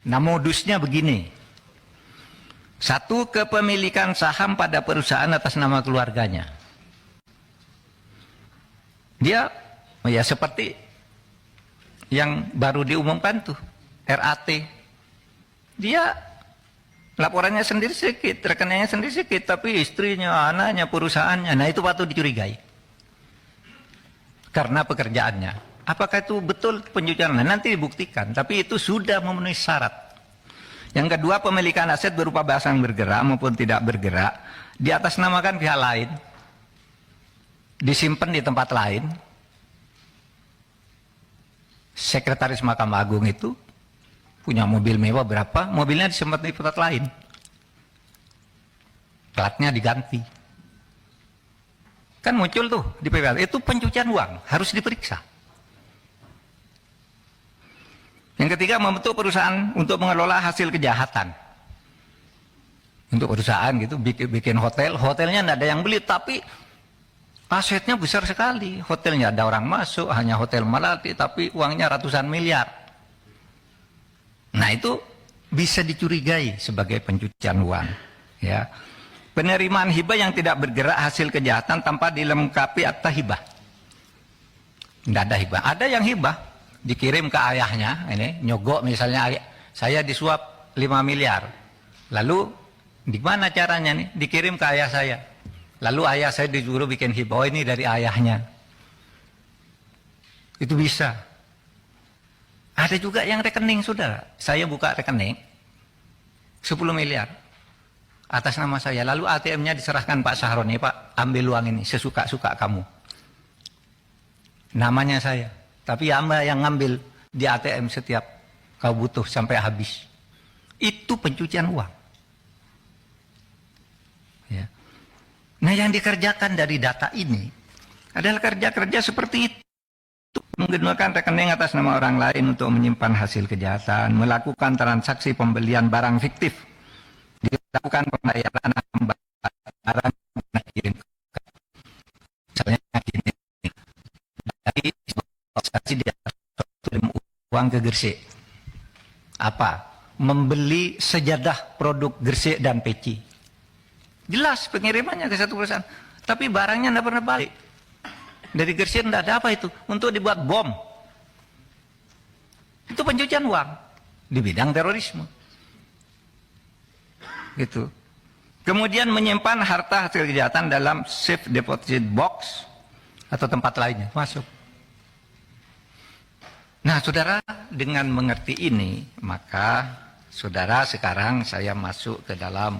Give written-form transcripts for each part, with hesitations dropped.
Nah, modusnya begini. Satu, kepemilikan saham pada perusahaan atas nama keluarganya. Dia, ya seperti yang baru diumumkan tuh, RAT. Dia laporannya sendiri sedikit, rekeningnya sendiri sedikit, tapi istrinya, anaknya, perusahaannya, nah itu patut dicurigai. Karena pekerjaannya. Apakah itu betul pencucian? Nah, nanti dibuktikan, tapi itu sudah memenuhi syarat. Yang kedua, pemilikan aset berupa barang bergerak maupun tidak bergerak diatasnamakan pihak lain, disimpan di tempat lain. Sekretaris Mahkamah Agung itu punya mobil mewah berapa, mobilnya disimpan di tempat lain, platnya diganti. Kan muncul tuh di PPL, itu pencucian uang, harus diperiksa. Yang ketiga, membentuk perusahaan untuk mengelola hasil kejahatan. Untuk perusahaan gitu, bikin hotel, hotelnya tidak ada yang beli, tapi asetnya besar sekali. Hotelnya ada orang masuk, hanya hotel Melati, tapi uangnya ratusan miliar. Nah itu bisa dicurigai sebagai pencucian uang. Ya. Penerimaan hibah yang tidak bergerak hasil kejahatan tanpa dilengkapi akta hibah. Tidak ada hibah. Ada yang hibah. Dikirim ke ayahnya, ini nyogok misalnya, saya disuap 5 miliar. Lalu di mana caranya nih? Dikirim ke ayah saya. Lalu ayah saya disuruh bikin hibah, oh ini dari ayahnya. Itu bisa. Ada juga yang rekening, saudara. Saya buka rekening 10 miliar atas nama saya. Lalu ATM-nya diserahkan Pak Sahroni, Pak ambil uang ini sesuka-suka kamu. Namanya saya. Tapi Anda yang ngambil di ATM setiap kau butuh sampai habis. Itu pencucian uang. Ya. Nah yang dikerjakan dari data ini adalah kerja-kerja seperti itu. Menggunakan rekening atas nama orang lain untuk menyimpan hasil kejahatan. Melakukan transaksi pembelian barang fiktif. Dilakukan pembayaran barang kirim. Misalnya gini. Dari dia uang ke Gresik. Apa? Membeli sejadah produk Gresik dan peci. Jelas pengirimannya ke satu perusahaan. Tapi barangnya tidak pernah balik. Dari Gresik tidak ada apa itu. Untuk dibuat bom. Itu pencucian uang. Di bidang terorisme. Gitu. Kemudian menyimpan harta hasil kejahatan dalam safe deposit box. Atau tempat lainnya. Masuk. Nah, saudara, dengan mengerti ini, maka saudara sekarang saya masuk ke dalam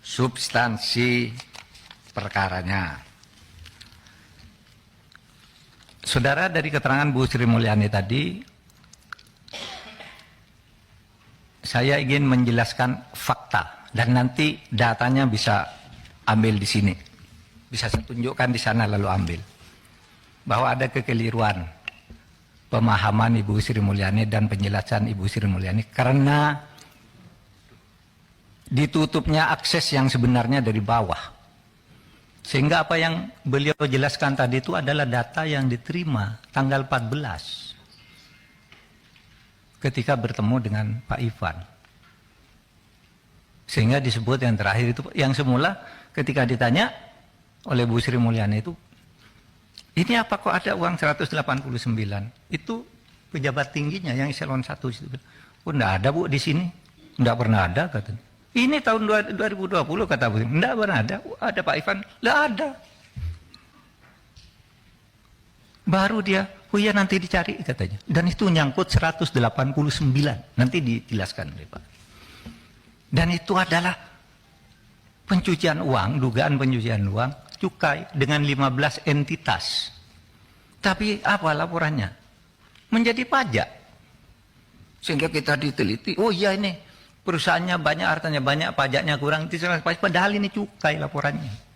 substansi perkaranya. Saudara, dari keterangan Bu Sri Mulyani tadi, saya ingin menjelaskan fakta dan nanti datanya bisa ambil di sini. Bisa saya tunjukkan di sana lalu ambil. Bahwa ada kekeliruan pemahaman Ibu Sri Mulyani dan penjelasan Ibu Sri Mulyani karena ditutupnya akses yang sebenarnya dari bawah. Sehingga apa yang beliau jelaskan tadi itu adalah data yang diterima tanggal 14 ketika bertemu dengan Pak Ivan. Sehingga disebut yang terakhir itu, yang semula ketika ditanya oleh Bu Sri Mulyani itu, ini apa kok ada uang 189? Itu pejabat tingginya yang eselon 1 itu. Oh, enggak ada Bu di sini. Enggak pernah ada katanya. Ini tahun 2020 kata Bu. Enggak pernah ada. Ada Pak Ivan. Enggak ada. Baru dia, oh iya nanti dicari katanya. Dan itu nyangkut 189. Nanti dijelaskan oleh Pak. Dan itu adalah pencucian uang, dugaan pencucian uang, cukai dengan 15 entitas. Tapi apa laporannya? Menjadi pajak. Sehingga kita diteliti, oh iya ini perusahaannya banyak, hartanya banyak, pajaknya kurang, padahal ini cukai laporannya.